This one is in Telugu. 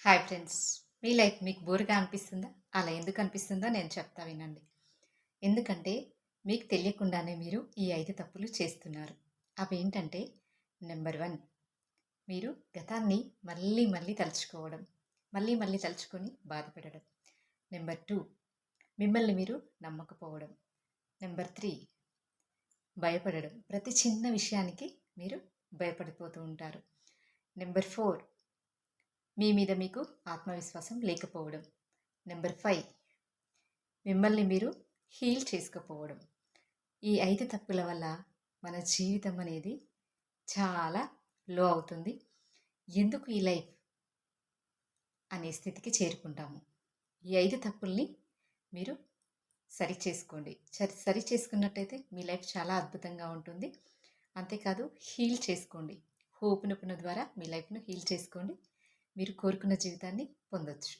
Hi friends. మీ లైఫ్ మీకు బోర్‌గా అనిపిస్తుందా? అలా ఎందుకు అనిపిస్తుందో నేను చెప్తా వినండి. ఎందుకంటే మీకు తెలియకుండానే మీరు ఈ 5 తప్పులు చేస్తున్నారు. అవేంటంటే నంబర్ 1, మీరు గతాన్ని మళ్ళీ మళ్ళీ తలుచుకోవడం. మళ్ళీ మళ్ళీ తలుచుకొని బాధపడడం. నంబర్ 2, మిమ్మల్ని మీరు నమ్మకపోవడం. నంబర్ 3, భయపడడం. ప్రతి చిన్న విషయానికి మీరు భయపడిపోతూ ఉంటారు. నంబర్ 4, మీ మీద మీకు ఆత్మవిశ్వాసం లేకపోవడం. నెంబర్ 5, మిమ్మల్ని మీరు హీల్ చేసుకోకపోవడం. ఈ 5 తప్పుల వల్ల మన జీవితం అనేది చాలా లో అవుతుంది. ఎందుకు ఈ లైఫ్ అనే స్థితికి చేరుకుంటాము. ఈ 5 తప్పుల్ని మీరు సరిచేసుకోండి. సరి చేసుకున్నట్టయితే మీ లైఫ్ చాలా అద్భుతంగా ఉంటుంది. అంతేకాదు హీల్ చేసుకోండి. హోపునొప్పున ద్వారా మీ లైఫ్‌ను హీల్ చేసుకోండి. మీరు కోరుకున్న జీవితాన్ని పొందొచ్చు.